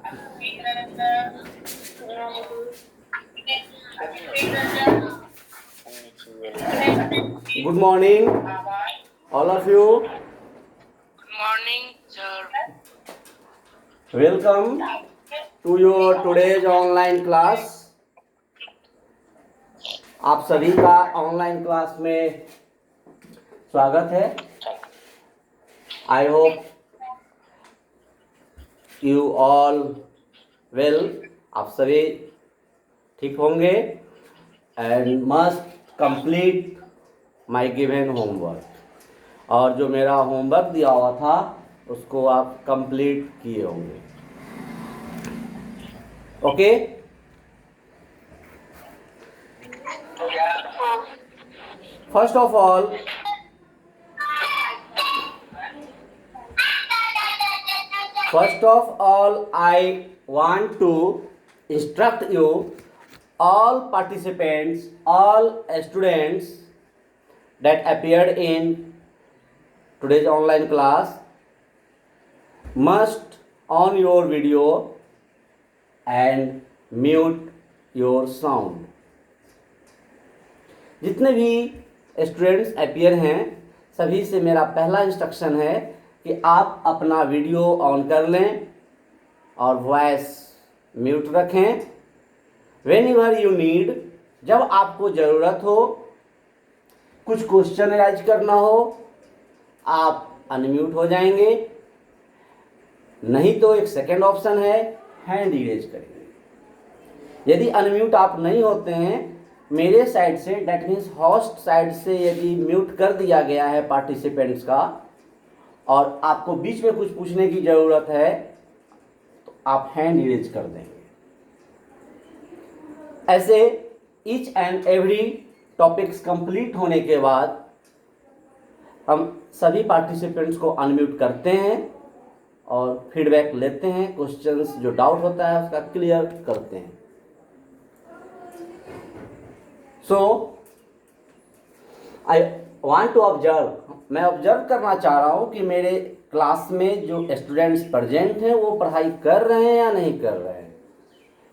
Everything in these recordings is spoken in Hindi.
Good morning, all of you. Morning, sir. Welcome to your today's online class. आप सभी का ऑनलाइन क्लास में स्वागत है। I hope you all well. आप सभी ठीक होंगे and must complete my given homework. और जो मेरा होमवर्क दिया हुआ था उसको आप कंप्लीट किए होंगे। Okay first of all I want to instruct you, all participants, all students that appeared in today's online class must on your video and mute your sound। जितने भी स्टूडेंट्स अपीयर हैं सभी से मेरा पहला इंस्ट्रक्शन है कि आप अपना वीडियो ऑन कर लें और वॉइस म्यूट रखें। वेन एवर यू नीड, जब आपको ज़रूरत हो, कुछ क्वेश्चन राइज करना हो, आप अनम्यूट हो जाएंगे। नहीं तो एक सेकेंड ऑप्शन है, हैंड रेज करेंगे। यदि अनम्यूट आप नहीं होते हैं, मेरे साइड से डेट मीन्स होस्ट साइड से यदि म्यूट कर दिया गया है पार्टिसिपेंट्स का और आपको बीच में कुछ पूछने की ज़रूरत है तो आप हैंड रेज कर देंगे। ऐसे each and every topics complete होने के बाद हम सभी पार्टिसिपेंट्स को अनम्यूट करते हैं और फीडबैक लेते हैं, क्वेश्चंस जो डाउट होता है उसका क्लियर करते हैं। सो आई वांट टू ऑब्जर्व, मैं ऑब्जर्व करना चाह रहा हूँ कि मेरे क्लास में जो स्टूडेंट्स प्रेजेंट हैं वो पढ़ाई कर रहे हैं या नहीं कर रहे हैं।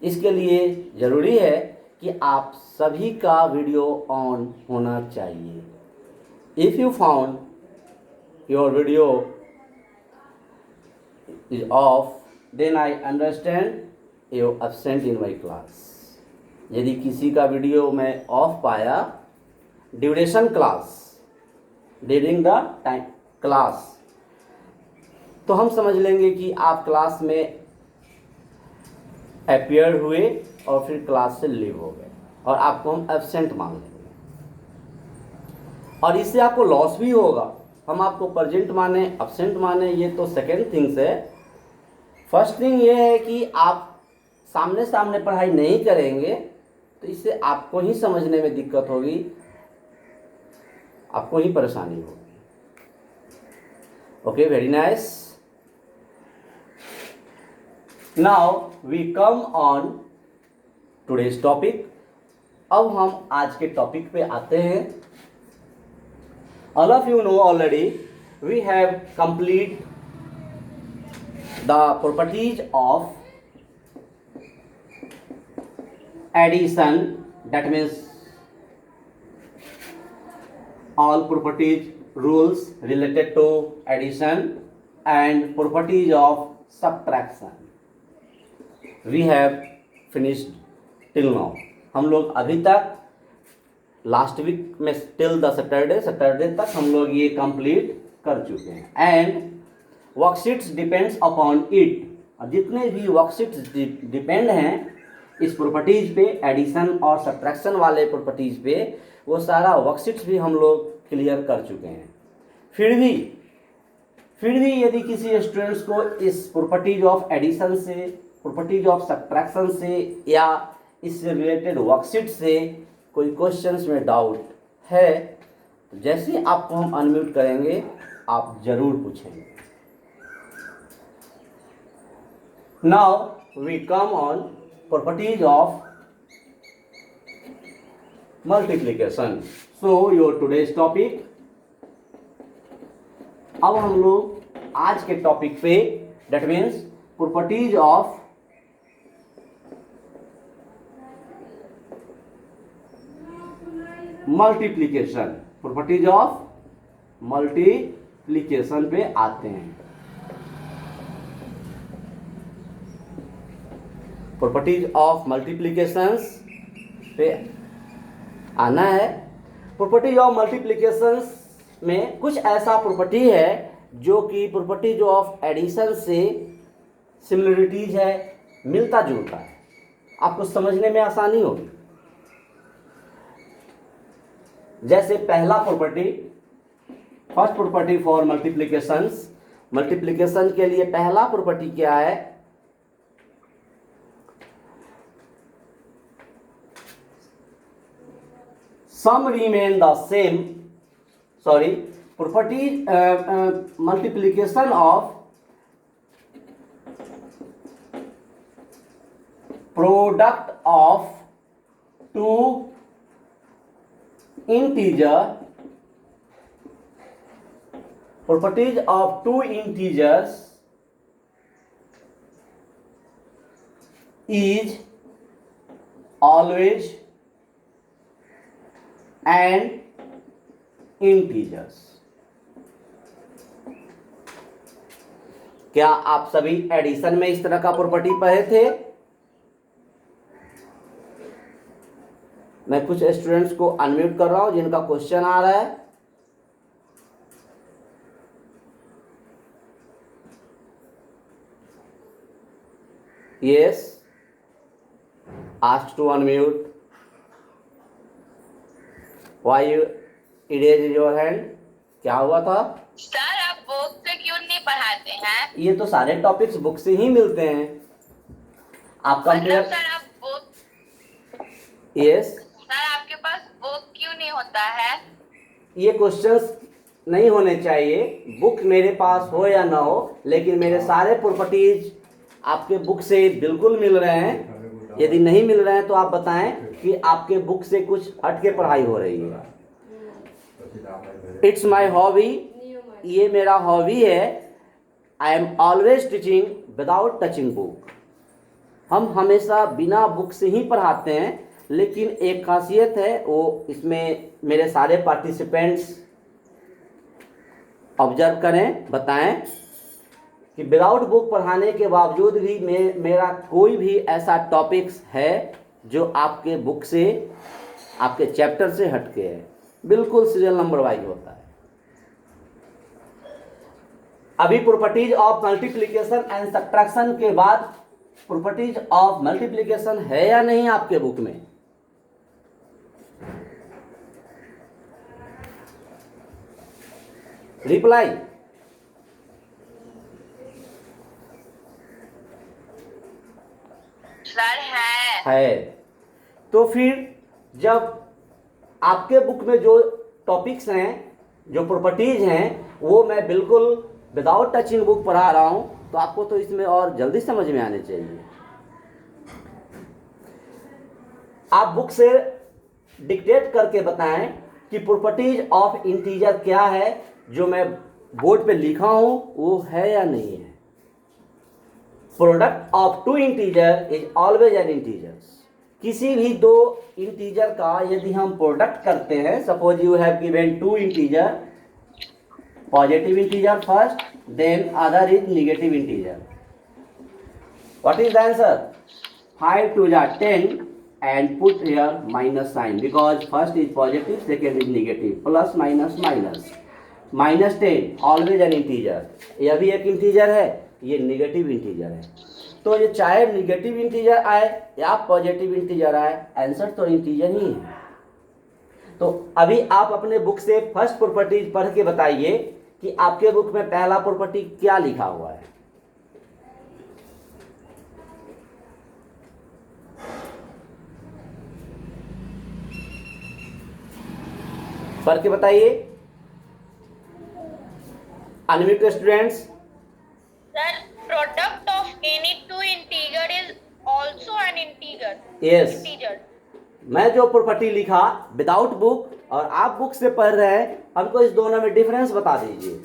इसके लिए ज़रूरी है कि आप सभी का वीडियो ऑन होना चाहिए। If you found your video is off, then I understand you absent in my class. यदि किसी का वीडियो मैं ऑफ पाया duration class, during the time class, तो हम समझ लेंगे कि आप क्लास में अपीयर हुए और फिर क्लास से लीव हो गए और आपको हम एब्सेंट मान लेंगे। और इससे आपको लॉस भी होगा। हम आपको प्रेजेंट माने एब्सेंट माने ये तो सेकेंड थिंग्स है। फर्स्ट थिंग ये है कि आप सामने सामने पढ़ाई नहीं करेंगे तो इससे आपको ही समझने में दिक्कत होगी, आपको ही परेशानी होगी। Okay, very nice. Now we come on today's topic. अब हम आज के टॉपिक पे आते हैं। All of you know already we have complete the properties of addition, that means all properties rules related to addition and properties of subtraction we have finished till now। हम लोग अभी तक लास्ट वीक में टिल द सैटरडे तक हम लोग ये कंप्लीट कर चुके हैं। And worksheets depends upon it, और जितने भी वर्कशीट्स डिपेंड हैं इस प्रॉपर्टीज पे, एडिशन और सब्ट्रैक्शन वाले प्रॉपर्टीज पे, वो सारा वर्कशीट्स भी हम लोग क्लियर कर चुके हैं। फिर भी यदि किसी स्टूडेंट्स को इस प्रॉपर्टीज ऑफ एडिशन से, प्रॉपर्टीज ऑफ सब्ट्रैक्शन से या इससे रिलेटेड वर्कशीट से कोई क्वेश्चंस में डाउट है तो जैसे आपको हम अनम्यूट करेंगे आप जरूर पूछेंगे। Now we come on properties of multiplication। so your today's topic, अब हम लोग आज के टॉपिक पे, that means properties of multiplication, properties of multiplication पे आते हैं। प्रॉपर्टीज ऑफ मल्टीप्लीकेशंस पे आना है। प्रॉपर्टीज ऑफ मल्टीप्लीकेशंस में कुछ ऐसा प्रॉपर्टी है जो कि प्रॉपर्टीज ऑफ एडिशन से सिमिलरिटीज है, मिलता जुलता है, आपको समझने में आसानी होगी। जैसे पहला property, first property for multiplications, multiplication के लिए पहला प्रॉपर्टी क्या है? Sum remain the same, sorry, property multiplication of product of two integer, properties of two integers is always and integers। क्या आप सभी एडिशन में इस तरह का प्रॉपर्टी पढ़े थे? मैं कुछ स्टूडेंट्स को अनम्यूट कर रहा हूं जिनका क्वेश्चन आ रहा है। Yes, ask to unmute. Why you erase your hand? क्या हुआ था? सर आप बुक से क्यों नहीं पढ़ाते हैं? ये तो सारे टॉपिक्स बुक से ही मिलते हैं। आप कंपेयर, सर आप बुक, यस सर आपके पास बुक क्यों नहीं होता है? ये क्वेश्चंस नहीं होने चाहिए। बुक मेरे पास हो या ना हो, लेकिन मेरे सारे प्रॉपर्टीज आपके बुक से बिल्कुल मिल रहे हैं। यदि नहीं मिल रहे हैं तो आप बताएं कि आपके बुक से कुछ हट के पढ़ाई हो रही है। इट्स माई हॉबी, ये मेरा हॉबी है। I am always teaching without touching book. हम हमेशा बिना बुक से ही पढ़ाते हैं, लेकिन एक खासियत है, वो इसमें मेरे सारे पार्टिसिपेंट्स ऑब्जर्व करें, बताएं कि विदाउट बुक पढ़ाने के बावजूद भी मेरा कोई भी ऐसा टॉपिक्स है जो आपके बुक से, आपके चैप्टर से हटके है। बिल्कुल सीरियल नंबर वाइज होता है। अभी properties of multiplication and subtraction के बाद प्रॉपर्टीज ऑफ मल्टीप्लिकेशन है या नहीं आपके बुक में? रिप्लाई। सर है। तो फिर जब आपके बुक में जो टॉपिक्स हैं, जो प्रॉपर्टीज हैं, वो मैं बिल्कुल विदाउट टचिंग बुक पढ़ा रहा हूं, तो आपको तो इसमें और जल्दी समझ में आने चाहिए। आप बुक से डिक्टेट करके बताएं कि प्रॉपर्टीज ऑफ इंटीजर क्या है, जो मैं बोर्ड पे लिखा हूं वो है या नहीं है। Product of two integer is always an integer. किसी भी दो इंटीजर का यदि हम प्रोडक्ट करते हैं, suppose you have given two integer, positive integer first, then other is negative integer, what is the answer? 5 2 are 10 and put here minus sign because first is positive, second is negative, plus minus minus, minus 10 always an integer। यह भी एक इंटीजर है, ये नेगेटिव इंटीजर है। तो ये चाहे नेगेटिव इंटीजर आए या पॉजिटिव इंटीजर आए, आंसर तो इंटीजर ही है। तो अभी आप अपने बुक से फर्स्ट प्रॉपर्टी पढ़ के बताइए कि आपके बुक में पहला प्रॉपर्टी क्या लिखा हुआ है। पढ़ के बताइए, unmute students. Sir product of any two integer is also an integer. Yes, integer. मैं जो प्रॉपर्टी लिखा विदाउट बुक और आप बुक से पढ़ रहे हैं, हमको इस दोनों में डिफरेंस बता दीजिए।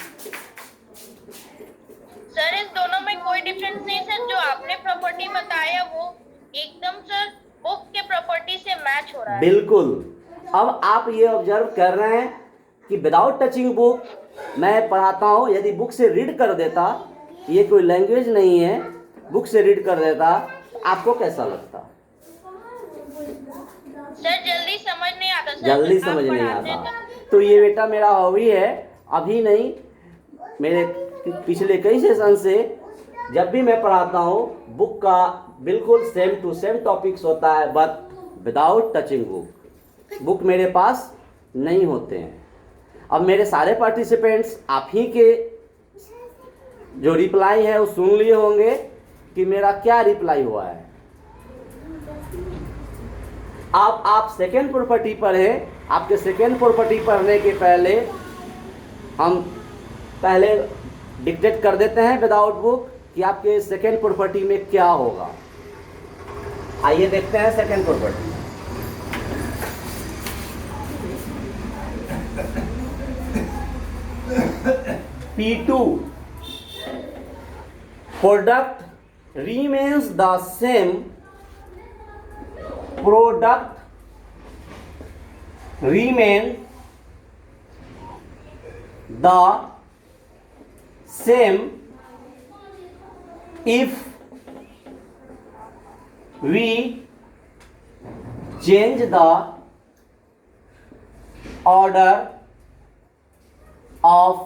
सर इस दोनों में कोई डिफरेंस नहीं सर, जो आपने प्रॉपर्टी बताया वो एकदम सर बुक के प्रॉपर्टी से मैच हो रहा है। बिल्कुल, अब आप ये ऑब्जर्व कर रहे हैं कि विदाउट टचिंग बुक मैं पढ़ाता हूँ, यदि बुक से रीड कर देता, ये कोई लैंग्वेज नहीं है, बुक से रीड कर देता, आपको कैसा लगता? सर जल्दी समझ नहीं आता सर, जल्दी आप समझ नहीं पढ़ाते आता। हैं तो ये बेटा मेरा हॉबी है, अभी नहीं, मेरे पिछले कई सेशन से जब भी मैं पढ़ाता हूँ बुक का बिल्कुल सेम टू सेम टॉपिक्स होता है, but without touching book. Book मेरे पास नहीं होते हैं। अब मेरे सारे पार्टिसिपेंट्स आप ही के जो रिप्लाई है वो सुन लिए होंगे कि मेरा क्या रिप्लाई हुआ है। अब आप सेकेंड प्रॉपर्टी पर है, आपके सेकेंड प्रॉपर्टी पढ़ने के पहले हम पहले डिक्टेट कर देते हैं विदाउट बुक कि आपके सेकेंड प्रॉपर्टी में क्या होगा। आइए देखते हैं second property. P2 product remains the same, product remain the same if we change the order of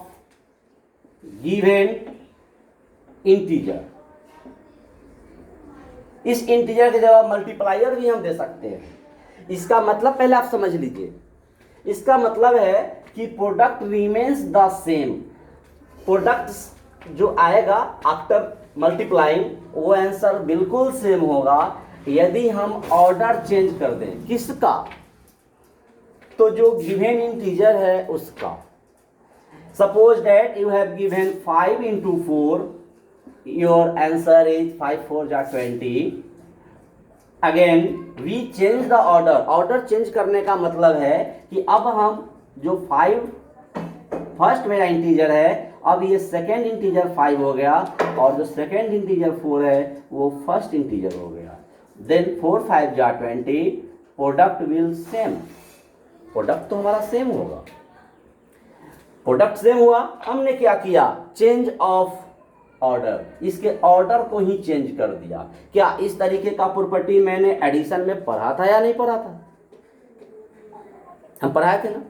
given integer। इस इंटीजर की जगह मल्टीप्लायर भी हम दे सकते हैं। इसका मतलब पहले आप समझ लीजिए, इसका मतलब है कि product remains the same. Product जो आएगा आफ्टर मल्टीप्लाइंग वो आंसर बिल्कुल सेम होगा यदि हम ऑर्डर चेंज कर दें। किसका? तो जो गिवन इंटीजर है उसका। Suppose that you have given 5 into 4, your answer is 5 4 जा 20। Again we change the order। Order change करने का मतलब है कि अब हम जो 5 फर्स्ट मेरा इंटीजर है, अब ये सेकेंड इंटीजर 5 हो गया और जो सेकेंड इंटीजर 4 है वो फर्स्ट इंटीजर हो गया। देन 4 5 जा 20, प्रोडक्ट विल सेम। प्रोडक्ट तो हमारा सेम होगा। प्रोडक्ट सेम हुआ, हमने क्या किया? चेंज ऑफ ऑर्डर, इसके ऑर्डर को ही चेंज कर दिया। क्या इस तरीके का प्रॉपर्टी मैंने एडिशन में पढ़ा था या नहीं पढ़ा था? हम पढ़ाए थे ना,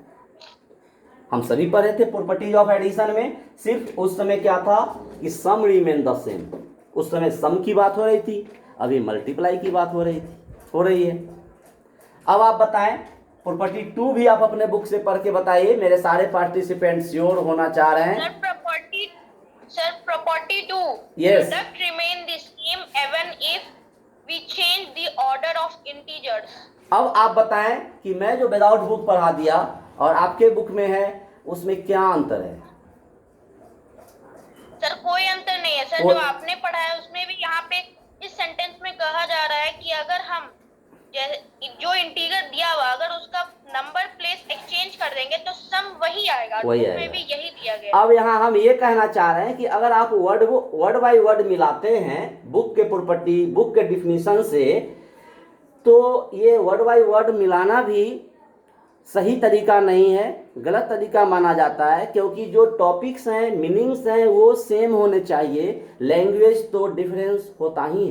हम सभी पढ़े थे प्रॉपर्टीज ऑफ एडिशन में। सिर्फ उस समय क्या था कि सम रिमेन द सेम। उस समय सम की बात हो रही थी, अभी मल्टीप्लाई की बात हो रही है। अब आप बताएं प्रॉपर्टी 2 भी आप अपने बुक से पढ़ के बताइए। मेरे सारे पार्टिसिपेंट श्योर होना चाह रहे हैं। Sir property 2, Yes. Product remain the same even if we change the order of integers. अब आप बताएं कि मैं जो विदाउट बुक पढ़ा दिया और आपके बुक में है उसमें क्या अंतर है? सर कोई अंतर नहीं है सर। जो आपने पढ़ा है उसमें भी यहाँ पे इस सेंटेंस में कहा जा रहा है कि अगर हम जो इंटीजर दिया हुआ अगर उसका नंबर प्लेस एक्सचेंज कर देंगे तो सम वही आएगा। वही उसमें आएगा। भी यही दिया गया। अब यहाँ हम ये कहना चाह रहे हैं कि अगर आप वर्ड बाय वर्ड मिलाते हैं बुक के प्रॉपर्टी, बुक के डिफिनीशन से, तो ये वर्ड बाय वर्ड मिलाना भी सही तरीका नहीं है, गलत तरीका माना जाता है। क्योंकि जो टॉपिक्स हैं, मीनिंग्स हैं वो सेम होने चाहिए। लैंग्वेज तो डिफरेंस होता ही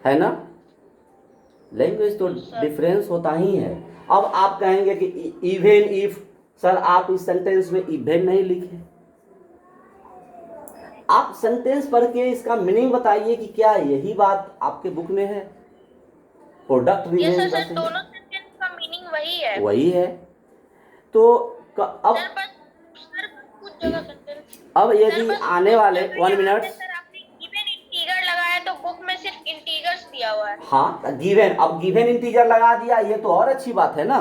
है ना? लैंग्वेज तो डिफरेंस होता ही है। अब आप कहेंगे कि इवन इफ, सर आप इस सेंटेंस में इवन नहीं लिखे। आप सेंटेंस पढ़ के इसका मीनिंग बताइए कि क्या यही बात आपके बुक में है? प्रोडक्ट सर दोनों सेंटेंस का मीनिंग वही है। तो अब सर कुछ जगह सेंटेंस अब यदि आने वाले 1 मिनट, लगाया तो बुक में सिर्फ इंटीजर्स दिया हुआ है। हाँ गिवन, अब गिवन इंटीजर लगा दिया, ये तो और अच्छी बात है ना।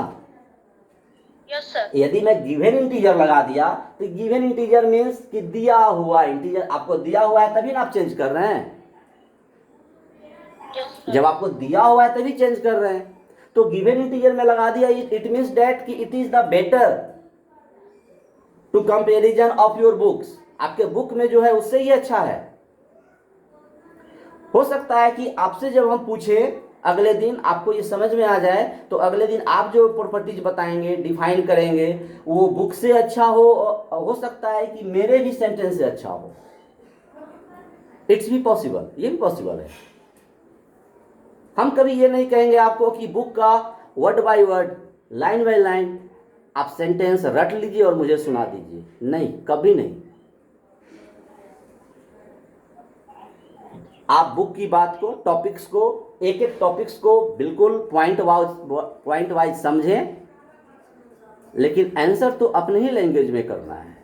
Yes sir. यदि मैं गिवन इंटीजर लगा दिया तो गिवन इंटीजर मीन्स कि दिया हुआ इंटीजर, आपको दिया हुआ है तभी ना आप चेंज कर रहे हैं। जब आपको दिया हुआ है तभी चेंज कर रहे हैं। तो गिवन इंटीजर में लगा दिया, इट मीन्स दैट कि it is the better to comparison of your books. आपके बुक में जो है उससे ही अच्छा है। हो सकता है कि आपसे जब हम पूछे अगले दिन आपको ये समझ में आ जाए तो अगले दिन आप जो प्रॉपर्टीज बताएंगे, डिफाइन करेंगे, वो बुक से अच्छा हो सकता है कि मेरे भी सेंटेंस से अच्छा हो। इट्स भी पॉसिबल, ये भी पॉसिबल है। हम कभी ये नहीं कहेंगे आपको कि बुक का word by word, line by line आप सेंटेंस रट लीजिए और मुझे सुना दीजिए, नहीं, कभी नहीं। आप बुक की बात को, टॉपिक्स को, एक एक टॉपिक्स को बिल्कुल पॉइंट वाइज समझें, लेकिन आंसर तो अपने ही लैंग्वेज में करना है।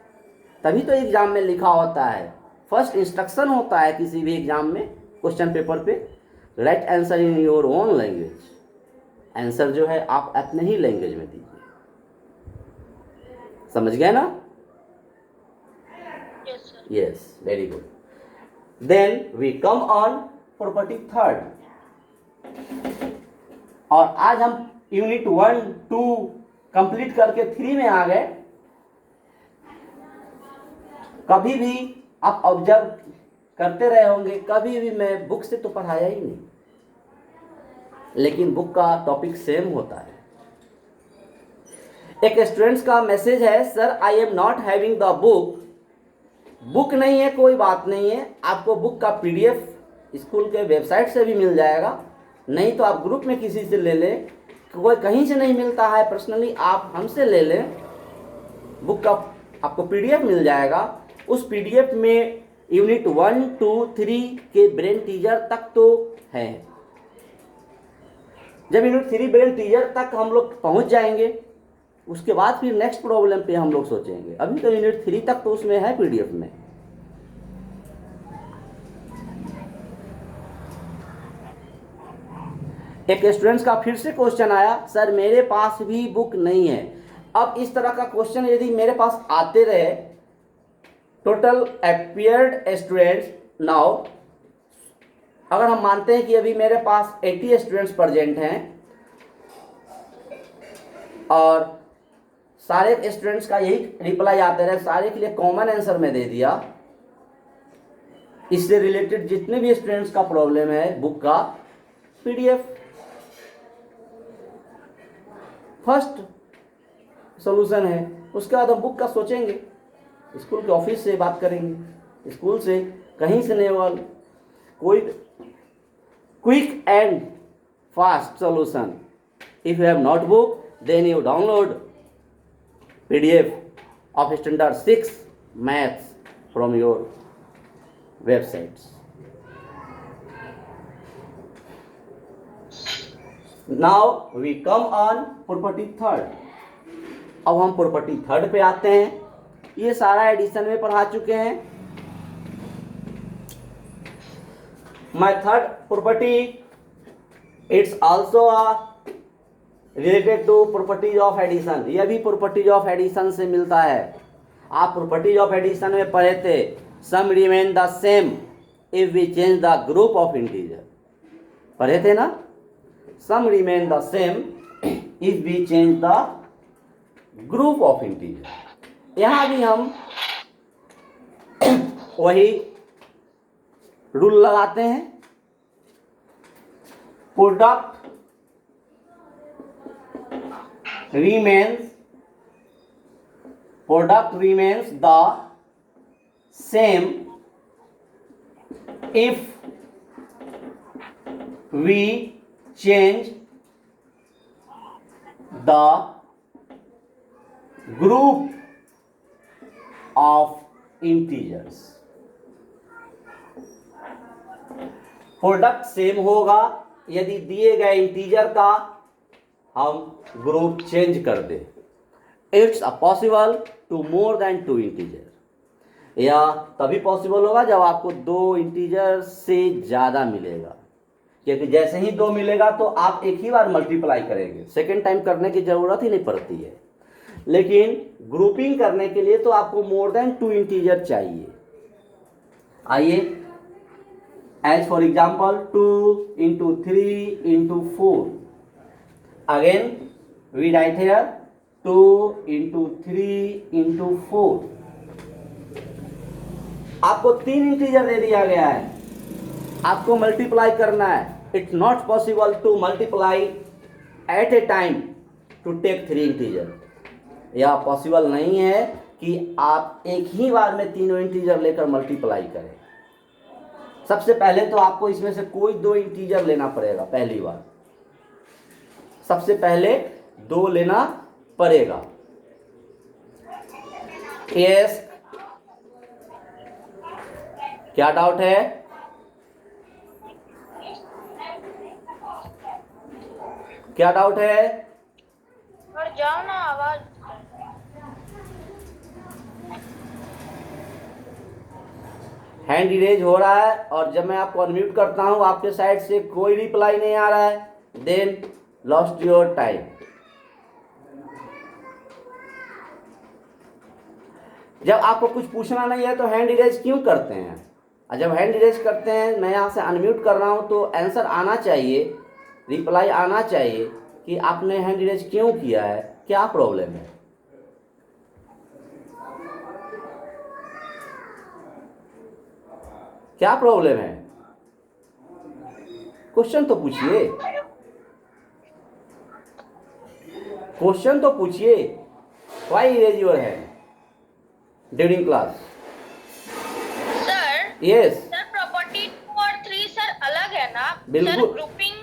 तभी तो एग्जाम में लिखा होता है, फर्स्ट इंस्ट्रक्शन होता है किसी भी एग्जाम में, क्वेश्चन पेपर पे, right answer in your own language. Answer जो है आप अपने ही लैंग्वेज में दीजिए। समझ गए ना? Yes, very good. Then we come on property third, और आज हम यूनिट 1, 2 कंप्लीट करके 3 में आ गए। कभी भी आप ऑब्जर्व करते रहे होंगे, कभी भी मैं बुक से तो पढ़ाया ही नहीं, लेकिन बुक का टॉपिक सेम होता है। एक स्टूडेंट्स का मैसेज है, sir I am not having the book नहीं है, कोई बात नहीं है, आपको बुक का पीडीएफ स्कूल के वेबसाइट से भी मिल जाएगा, नहीं तो आप ग्रुप में किसी से ले लें, कोई कहीं से नहीं मिलता है, पर्सनली आप हमसे ले लें, बुक का आपको पीडीएफ मिल जाएगा। उस पीडीएफ में यूनिट 1, 2, 3 के ब्रेन टीजर तक तो है। जब यूनिट 3 ब्रेन टीजर तक हम लोग पहुंच जाएंगे, उसके बाद फिर नेक्स्ट प्रॉब्लम पे हम लोग सोचेंगे। अभी तो यूनिट 3 तक तो उसमें है पीडीएफ में। एक स्टूडेंट्स का फिर से क्वेश्चन आया, सर मेरे पास भी बुक नहीं है। अब इस तरह का क्वेश्चन यदि मेरे पास आते रहे, टोटल अपीयर्ड स्टूडेंट्स नाउ, अगर हम मानते हैं कि अभी मेरे पास 80 स्टूडेंट्स प्रेजेंट हैं और सारे स्टूडेंट्स का यही रिप्लाई आते रहे, सारे के लिए कॉमन आंसर में दे दिया, इससे रिलेटेड जितने भी स्टूडेंट्स का प्रॉब्लम है, बुक का पीडीएफ फर्स्ट सॉल्यूशन है। उसके बाद हम बुक का सोचेंगे, स्कूल के ऑफिस से बात करेंगे, स्कूल से कहीं से नहीं होगा, कोई quick and fast solution. If you have notebook then you download PDF of standard 6 maths from your websites. Now we come on property third. अब हम property third पे आते हैं। ये सारा एडिशन में पढ़ा चुके हैं। My third property, it's also a related to properties of addition. यह भी प्रॉपर्टीज ऑफ एडिशन से मिलता है। आप प्रॉपर्टीज ऑफ एडिशन में पढ़े थे, sum remain the same if we change the group of integer, पढ़े थे ना? Sum remain the same if we change the group of integer. यहां भी हम वही रूल लगाते हैं, product remains the same if we change the group of integers। Product same होगा यदि दिए गए इंटीजर का हम ग्रुप चेंज कर दे। It's possible to more than 2 integer. या तभी पॉसिबल होगा जब आपको 2 इंटीजर से ज़्यादा मिलेगा, क्योंकि जैसे ही 2 मिलेगा तो आप एक ही बार मल्टीप्लाई करेंगे, सेकेंड टाइम करने की ज़रूरत ही नहीं पड़ती है। लेकिन ग्रुपिंग करने के लिए तो आपको मोर देन 2 इंटीजर चाहिए। आइए, as for example 2 into 3 into 4। Again we write here 2 into 3 into 4। आपको 3 इंटीजर दे दिया गया है, आपको मल्टीप्लाई करना है। It's not possible to multiply at a time to take 3 integer. यह पॉसिबल नहीं है कि आप एक ही बार में तीनों इंटीजर लेकर मल्टीप्लाई करें। सबसे पहले तो आपको इसमें से कोई 2 इंटीजर लेना पड़ेगा। पहली बार सबसे पहले 2 लेना पड़ेगा। यस, क्या डाउट है? क्या डाउट है? और जाओ ना, आवाज। हैंड इरेज हो रहा है और जब मैं आपको अनम्यूट करता हूं आपके साइड से कोई रिप्लाई नहीं आ रहा है, देन लॉस्ट योर टाइम। जब आपको कुछ पूछना नहीं है तो हैंड इरेज क्यों करते हैं? और जब हैंड इरेज करते हैं, मैं यहाँ से अनम्यूट कर रहा हूँ तो आंसर आना चाहिए, रिप्लाई आना चाहिए कि आपने हैंड इरेज क्यों किया है, क्या प्रॉब्लम है। क्या प्रॉब्लम है? क्वेश्चन तो पूछिए, क्वेश्चन तो पूछिए। Why erase your hand during class? Sir, yes sir property 2 और 3 सर अलग है ना? बिल्कुल। सर ग्रुपिंग,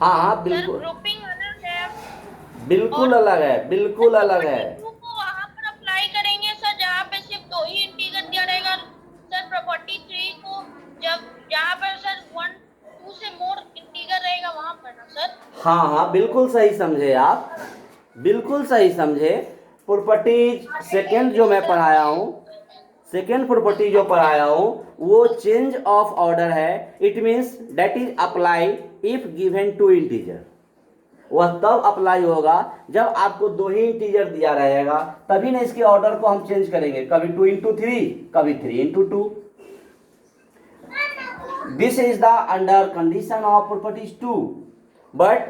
हाँ सर बिल्कुल, ग्रुपिंग अलग है। बिल्कुल अलग है, बिल्कुल अलग है। प्रॉपर्टी 2 को वहां पर अप्लाई करेंगे सर जहाँ पे सिर्फ 2 ही इंटीजर दिया रहेगा। सर प्रॉपर्टी 3 को जब जहाँ पर सर 1 2 से मोर इंटीजर रहेगा वहां पर ना सर। हाँ हाँ, बिल्कुल सही समझे आप, बिल्कुल सही समझे। प्रॉपर्टीज सेकेंड जो मैं पढ़ाया हूँ, सेकेंड प्रॉपर्टी जो पढ़ाया हूँ वो चेंज ऑफ ऑर्डर है। It means that is apply if given 2 integer. वह तब अप्लाई होगा जब आपको 2 ही इंटीजर दिया रहेगा, तभी ना इसके ऑर्डर को हम चेंज करेंगे, कभी 2 into 3, कभी 3 into 2। This is the under condition of properties 2, but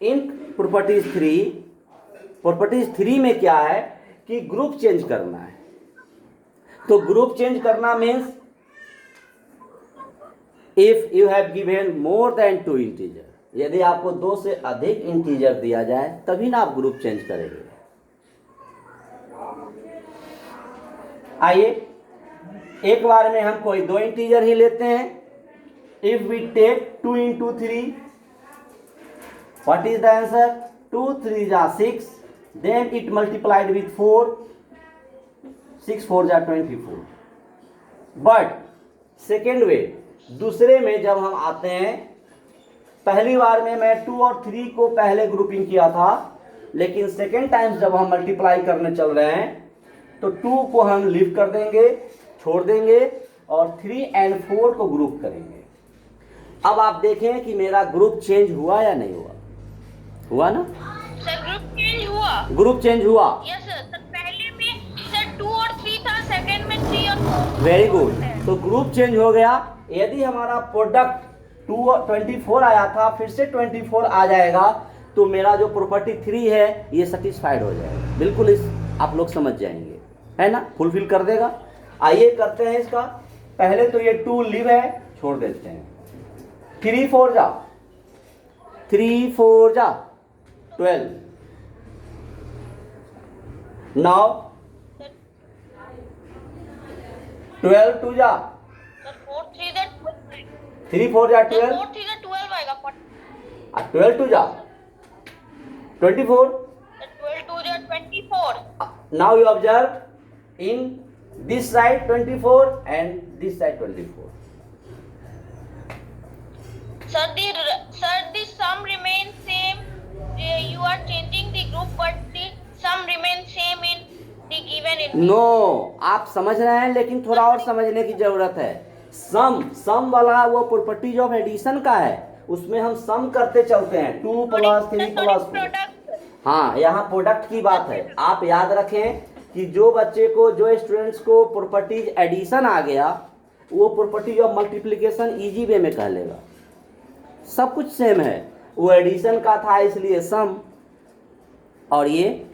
in properties 3 में क्या है कि ग्रुप चेंज करना है। तो ग्रुप चेंज करना means if you have given more than 2 integer, यदि आपको 2 से अधिक इंटीजर दिया जाए तभी ना आप ग्रुप चेंज करेंगे। आइए एक बार में हम कोई 2 इंटीजर ही लेते हैं। If we take 2 into 3, what is the answer? 2 3 are 6, then it multiplied with 4, 6 4 are 24। But second way, दूसरे में जब हम आते हैं, पहली बार में मैं 2 और 3 को पहले ग्रुपिंग किया था, लेकिन सेकेंड टाइम जब हम मल्टीप्लाई करने चल रहे हैं तो 2 को हम लीव कर देंगे, छोड़ देंगे और 3 and 4 को ग्रुप करेंगे। अब आप देखें कि मेरा ग्रुप चेंज हुआ या नहीं हुआ? हुआ ना सर? ग्रुप चेंज हुआ। ग्रुप चेंज हुआ। Yes sir. सर पहले में सर 2 और 3 था, सेकंड में 3 और 4। वेरी गुड, तो ग्रुप चेंज हो गया। यदि हमारा प्रोडक्ट 2 और 24 आया था, फिर से 24 आ जाएगा, तो मेरा जो प्रॉपर्टी 3 है ये सेटिस्फाइड हो जाएगा। बिल्कुल इस आप लोग समझ जाएंगे, है ना, फुलफिल कर देगा। आइए करते हैं इसका। पहले तो ये 2 लीव है, छोड़ देते हैं। 3 4 जा 12। नाउ 12 2 जा, सर 4 3 जा 3 4 जा 12, 4 3 जा 12 आएगा। 12 2 जा 24। सर 12 2 जा 24। Now you observe in this side 24 and this side 24. Sir, the sum remains same. You are changing the group, but the sum remains same in the given integral. No, आप समझ रहे हैं, लेकिन थोड़ा और समझने की जरूरत है। सम वाला वो प्रॉपर्टीज ऑफ एडिशन का है, उसमें हम सम करते चलते हैं 2 + 3 + 4। हाँ, यहाँ प्रोडक्ट की बात है। आप याद रखें कि जो बच्चे को, जो स्टूडेंट्स को प्रॉपर्टीज एडिशन आ गया, वो properties of multiplication easy way में कह लेगा। सब कुछ सेम है, वो एडिशन का था इसलिए सम, और ये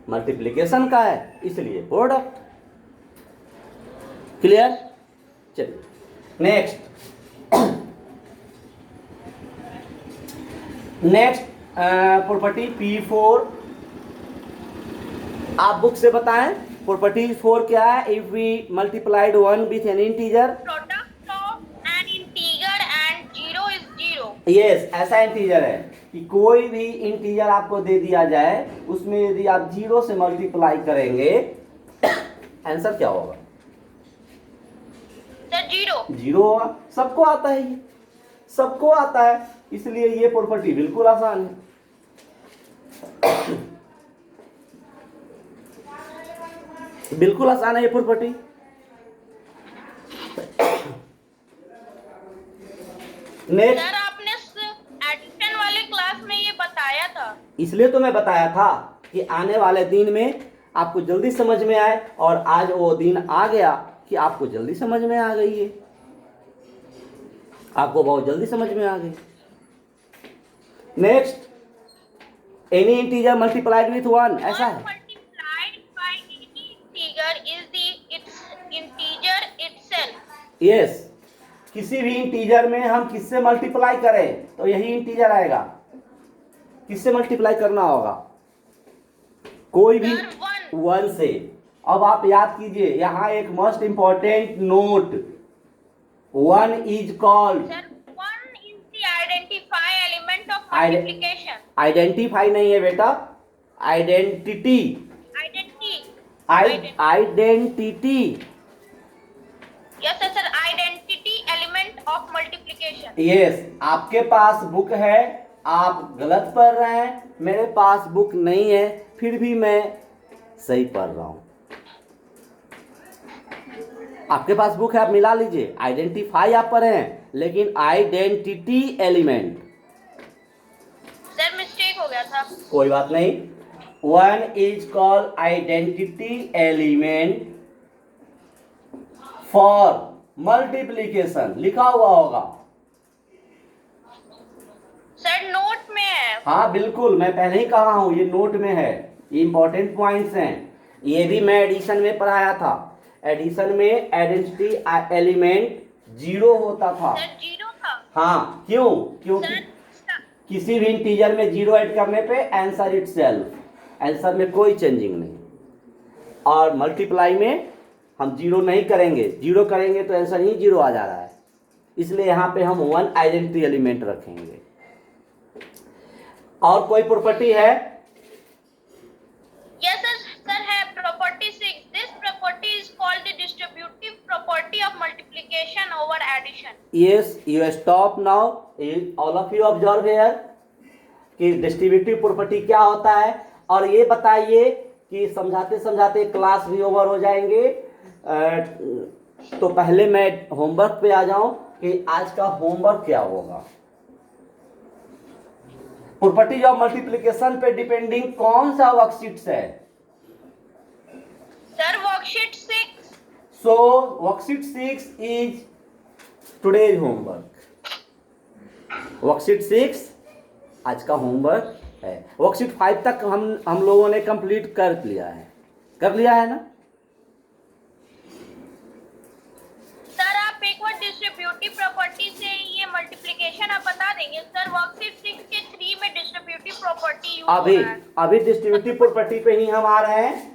मल्टीप्लिकेशन का है इसलिए प्रोडक्ट। क्लियर? चलिए नेक्स्ट। नेक्स्ट प्रॉपर्टी P4, आप बुक से बताएं प्रॉपर्टी 4 क्या है। If we multiplied 1 with an integer, product of an integer and zero is zero. Yes, ऐसा इंटीजर है कि कोई भी इंटीजर आपको दे दिया जाए, उसमें यदि आप जीरो से मल्टीप्लाई करेंगे आंसर क्या होगा? Sir zero. जीरो होगा। सबको आता है, ये सबको आता है, इसलिए ये प्रॉपर्टी बिल्कुल आसान है। बिल्कुल आसान है ये प्रॉपर्टी। नेक्स्ट, सर आपने एडिशन वाले क्लास में ये बताया था। इसलिए तो मैं बताया था कि आने वाले दिन में आपको जल्दी समझ में आए, और आज वो दिन आ गया कि आपको जल्दी समझ में आ गई है, आपको बहुत जल्दी समझ में आ गई। Next, any integer multiplied with 1, ऐसा है। Multiplied by any integer is the it's integer itself. Yes, किसी भी इंटीजर में हम किससे मल्टीप्लाई करें तो यही इंटीजर आएगा। किससे मल्टीप्लाई करना होगा? कोई भी सर, वन। 1 से। अब आप याद कीजिए, यहां एक most important note, 1 is called, sir 1 is the identify element of multiplication. Identify नहीं है बेटा, identity. Identity. Yes sir, identity element of multiplication. Yes, आपके पास बुक है, आप गलत पढ़ रहे हैं, मेरे पास बुक नहीं है, फिर भी मैं सही पढ़ रहा हूं। आपके पास बुक है, आप मिला लीजिए। आइडेंटिफाई आप पढ़े हैं, लेकिन आइडेंटिटी एलिमेंट। सर मिस्टेक हो गया था। कोई बात नहीं। 1 is called identity element for multiplication, लिखा हुआ होगा। सर नोट में है। हाँ बिल्कुल, मैं पहले ही कहा हूं ये नोट में है, ये इंपॉर्टेंट पॉइंट्स हैं। ये भी मैं एडिशन में पढ़ाया था। एडिशन में आइडेंटिटी एलिमेंट जीरो होता था। सर जीरो था। हाँ, क्यों? क्योंकि सर किसी भी इंटीजर में जीरो ऐड करने पे आंसर इटसेल्फ, आंसर में कोई चेंजिंग नहीं। और मल्टीप्लाई में हम जीरो नहीं करेंगे, जीरो करेंगे तो आंसर ही जीरो आ जा रहा है, इसलिए यहाँ पे हम 1 आइडेंटिटी एलिमेंट रखेंगे। और कोई प्रॉपर्टी है? yes sir है property 6. This property is called the distributive property of multiplication over addition. Yes, you stop now. All of you observe here कि डिस्ट्रीब्यूटिव प्रॉपर्टी क्या होता है, और ये बताइए कि समझाते समझाते क्लास भी ओवर हो जाएंगे। तो पहले मैं होमवर्क पे आ जाऊं कि आज का होमवर्क क्या होगा। प्रॉपर्टीज ऑफ मल्टीप्लिकेशन पे डिपेंडिंग कौन सा वर्कशीट्स है? Sir worksheet 6. So worksheet 6 is today's homework. Worksheet 6 आज का होमवर्क है। वर्कशीट 5 तक हम लोगों ने कंप्लीट कर लिया है ना? सर आप एक बार डिस्ट्रीब्यूटिव प्रॉपर्टी से ये मल्टीप्लिकेशन आप बता देंगे। सर वर्कशीट 6 के 3 में डिस्ट्रीब्यूटिव प्रॉपर्टी यूज हो रहा है। अभी डिस्ट्रीब्यूटिव प्रॉपर्टी पे ही हम आ रहे हैं।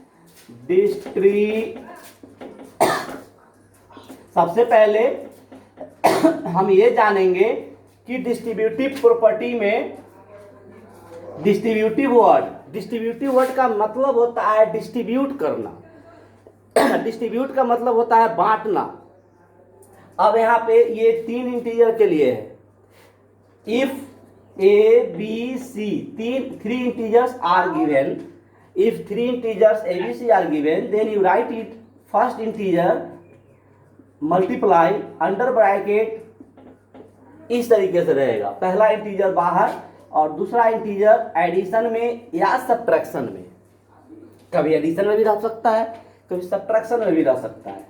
सबसे पहले हम ये जानेंगे कि डिस्ट्रीब्यूटिव प्रॉपर्टी में डिस्ट्रीब्यूटिव वर्ड का मतलब होता है डिस्ट्रीब्यूट करना। डिस्ट्रीब्यूट का मतलब होता है बांटना। अब यहाँ पे ये 3 इंटीजर के लिए है। If A, B, C, 3 integers are given. If 3 integers A, B, C are given, then you write it first integer multiply under bracket। इस तरीके से रहेगा, पहला इंटीजर बाहर और दूसरा इंटीजर एडिशन में या सब्ट्रैक्शन में। कभी एडिशन में भी रह सकता है, कभी सब्ट्रैक्शन में भी रह सकता है।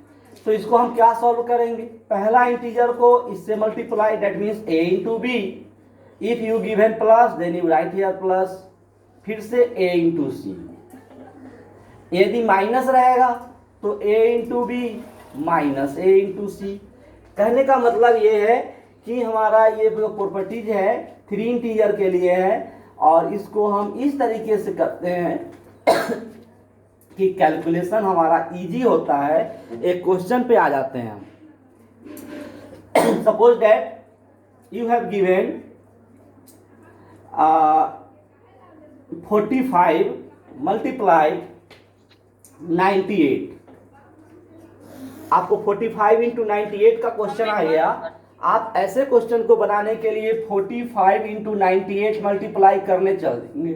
तो इसको हम क्या सॉल्व करेंगे? पहला इंटीजर को इससे multiply, that means A into B। If you given plus then you write here plus, फिर से A into C। यदि माइनस रहेगा तो A into B minus A into C। कहने का मतलब ये है कि हमारा ये जो प्रॉपर्टीज है 3 इंटीजर के लिए है, और इसको हम इस तरीके से करते हैं कि कैलकुलेशन हमारा इजी होता है। एक क्वेश्चन पे आ जाते हैं हम। Suppose that you have given 45 multiply 98। आपको 45 इंटू 98 का क्वेश्चन आ गया। आप ऐसे क्वेश्चन को बनाने के लिए 45 इंटू 98 मल्टीप्लाई करने चल देंगे।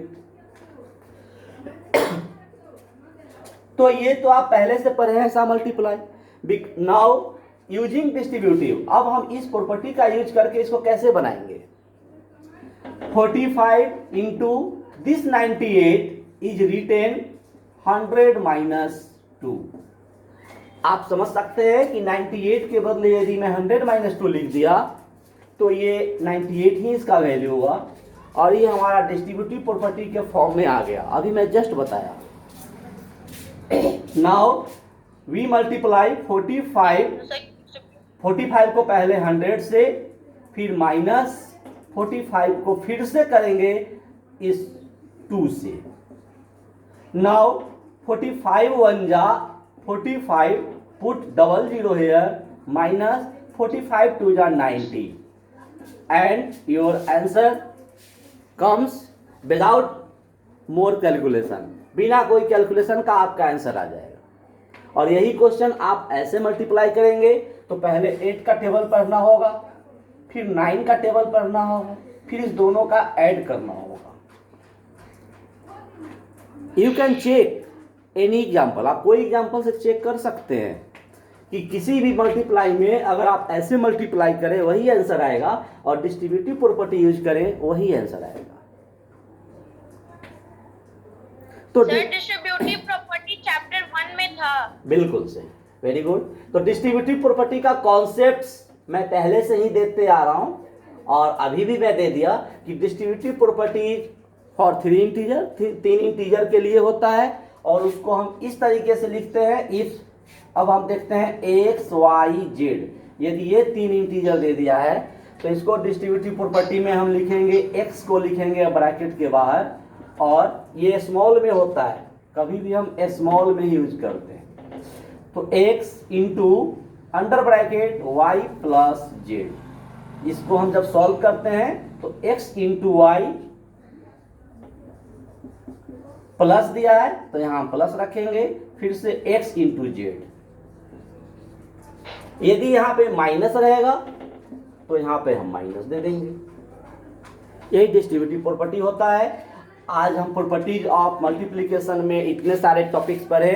तो ये तो आप पहले से पढ़े हैं ऐसा मल्टीप्लाई। नाउ यूजिंग डिस्ट्रीब्यूटिव, अब हम इस प्रॉपर्टी का यूज करके इसको कैसे बनाएंगे। 45 into this 98 is written 100 minus 2। आप समझ सकते हैं कि 98 के बदले यदि मैं 100 माइनस 2 लिख दिया तो ये 98 ही इसका वैल्यू हुआ, और ये हमारा डिस्ट्रीब्यूटिव प्रॉपर्टी के फॉर्म में आ गया। अभी मैं जस्ट बताया। नाउ वी मल्टीप्लाई 45 को पहले 100 से, फिर माइनस 45 को फिर से करेंगे इस 2 से। नाउ 45 1 जा 45, put double zero hair, minus 45 2 जा 90, and your answer comes without more calculation. बिना कोई कैलकुलेशन का आपका आंसर आ जाएगा। और यही क्वेश्चन आप ऐसे मल्टीप्लाई करेंगे तो पहले 8 का टेबल पढ़ना होगा, फिर 9 का टेबल पढ़ना होगा, फिर इस दोनों का ऐड करना होगा। You can check any example, आप कोई एग्जाम्पल से चेक कर सकते हैं कि किसी भी मल्टीप्लाई में अगर आप ऐसे मल्टीप्लाई करें वही आंसर आएगा, और डिस्ट्रीब्यूटिव प्रॉपर्टी यूज करें वही आंसर आएगा। तो सर डिस्ट्रीब्यूटिव प्रॉपर्टी चैप्टर 1 में था। बिल्कुल सही, वेरी गुड। तो डिस्ट्रीब्यूटिव प्रॉपर्टी का कॉन्सेप्ट्स मैं पहले से ही देते आ रहा हूं, और अभी भी मैं दे दिया कि distributive property for 3 integer, 3 integer के लिए होता है, और उसको हम इस तरीके से लिखते हैं इफ। अब हम देखते हैं x y z, यदि ये 3 इंटीजर दे दिया है तो इसको डिस्ट्रीब्यूटिव प्रॉपर्टी में हम लिखेंगे, x को लिखेंगे ब्रैकेट के बाहर, और ये स्मॉल में होता है, कभी भी हम स्मॉल में यूज करते हैं। तो x into under bracket y plus z। इसको हम जब सॉल्व करते हैं तो x इंटू वाई प्लस दिया है तो यहां प्लस रखेंगे, फिर से x इंटू जेड। यदि यहां पे माइनस रहेगा तो यहां पे हम माइनस दे देंगे। यही डिस्ट्रीब्यूटिव प्रॉपर्टी होता है। आज हम प्रॉपर्टीज ऑफ मल्टीप्लिकेशन में इतने सारे टॉपिक्स पढ़े।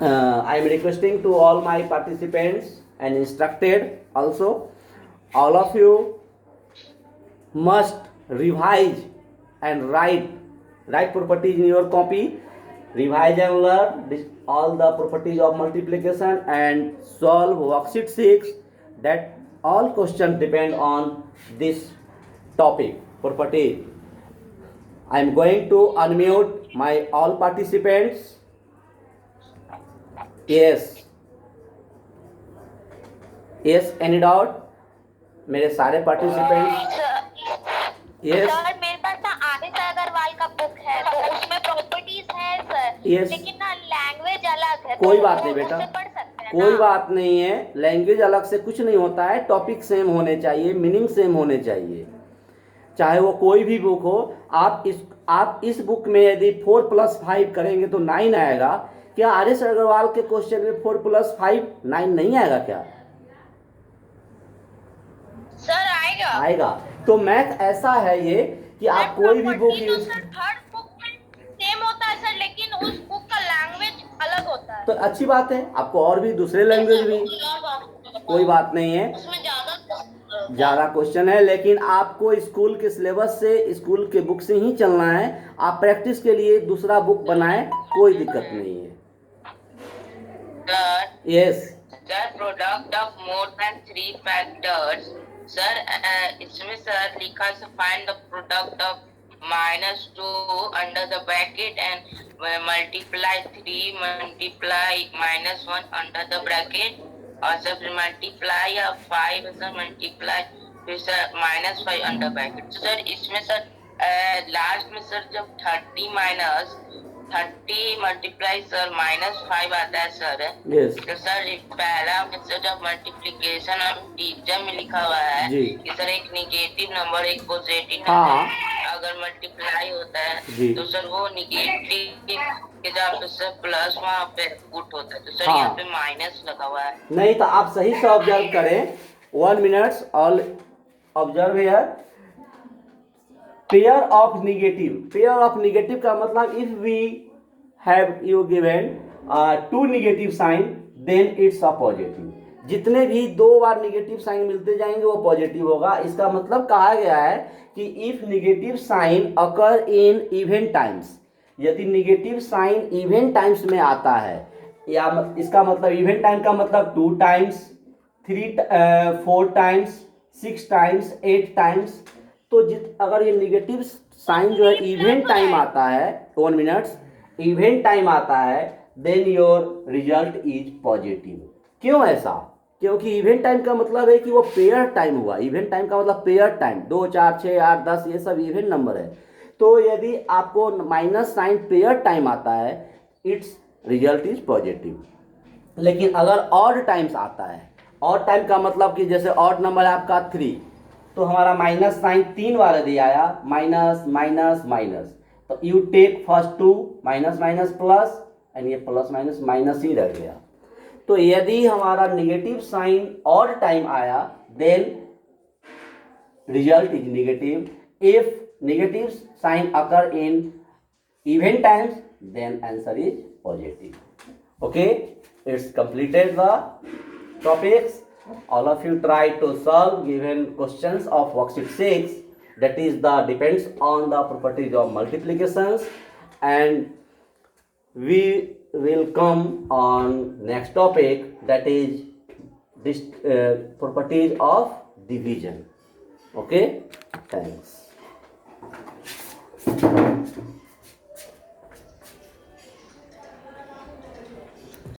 I am requesting to all my participants and instructed also, all of you must revise and write properties in your copy, revise and learn all the properties of multiplication and solve worksheet 6, that all questions depend on this topic property. I am going to unmute my all participants. Yes, any doubt? मेरे सारे पार्टिसिपेंट्स। यस सर मेरे पास ना आदित्य अग्रवाल का बुक है, तो उसमें प्रॉपर्टीज है सर। Yes. लेकिन ना लैंग्वेज अलग है। कोई तो बात वो नहीं बेटा, उससे पढ़ सकते हैं कोई ना? बात नहीं है। लैंग्वेज अलग से कुछ नहीं होता है, टॉपिक सेम होने चाहिए, मीनिंग सेम होने चाहिए, चाहे वो कोई भी बुक हो। आप इस बुक में यदि 4 + 5 करेंगे तो 9 आएगा। क्या आर.एस. अग्रवाल के क्वेश्चन में 4 + 5 9 नहीं आएगा क्या? सर आएगा। आएगा। तो मैथ ऐसा है ये कि आप कोई भी बुक यूज, सर हर बुक में सेम होता है सर, लेकिन उस बुक का लैंग्वेज अलग होता है। तो अच्छी बात है, आपको और भी दूसरे लैंग्वेज भी, कोई बात नहीं है। उसमें ज़्यादा क्वेश्चन है, लेकिन आपको स्कूल के सिलेबस से, स्कूल के बुक से ही चलना है। आप प्रैक्टिस के लिए दूसरा बुक बनाएं, कोई दिक्कत नहीं है। Yes sir product of more than 3 factors. Sir इसमें सर लिखा है find the product of -2 under the bracket and multiply 3 multiply -1 under the bracket sir, multiply 5 sir, multiply फिर सर -5 अंडर ब्रैकेट। तो सर इसमें सर लास्ट में सर जब 30 माइनस 30 मल्टीप्लाई सर -5 आता है सर। यस तो सर पहला मेथड जब मल्टीप्लिकेशन और डिवीजन में लिखा हुआ है जी। कि सर एक निगेटिव नंबर एक पॉजिटिव हाँ। नंबर अगर मल्टीप्लाई होता जी। है तो सर वो निगेटिव के जगह पे सर प्लस वहाँ पे पुट होता है। तो सर हाँ। यहाँ पे माइनस लगा हुआ है। नहीं तो आप सही से ऑब्जर्व करें, 1 minutes all observe here. Pair of negative का मतलब if we have you given 2 negative sign then it's a positive. जितने भी 2 बार निगेटिव साइन मिलते जाएंगे वो पॉजिटिव होगा। इसका मतलब कहा गया है कि if negative sign occur in even times, यदि निगेटिव साइन इवन टाइम्स में आता है, या इसका मतलब इवन टाइम का मतलब 2 टाइम्स 4 टाइम्स 6 टाइम्स 8 टाइम्स, तो अगर ये निगेटिव साइन जो है इवेंट टाइम आता है 1 मिनट्स इवेंट टाइम आता है then your result is positive. क्यों ऐसा? क्योंकि इवेंट टाइम का मतलब है कि वो पेयर टाइम हुआ। इवेंट टाइम का मतलब पेयर टाइम, 2 4 6 8 10 ये सब इवेंट नंबर है। तो यदि आपको माइनस साइन पेयर टाइम आता है इट्स रिजल्ट इज पॉजिटिव। लेकिन अगर ऑड टाइम्स आता है, ऑड टाइम का मतलब कि जैसे ऑड नंबर है आपका 3, तो हमारा माइनस साइन 3 वाला दिया आया माइनस माइनस माइनस, तो you take first 2 minus minus plus and ये प्लस माइनस माइनस ही रह गया। तो यदि हमारा नेगेटिव साइन ऑड टाइम आया then result is negative. If negative sign occur in even times then answer is positive. Okay, it's completed the topics. All of you try to solve given questions of worksheet 6, that is the depends on the properties of multiplications, and we will come on next topic, that is this properties of division. Okay, thanks.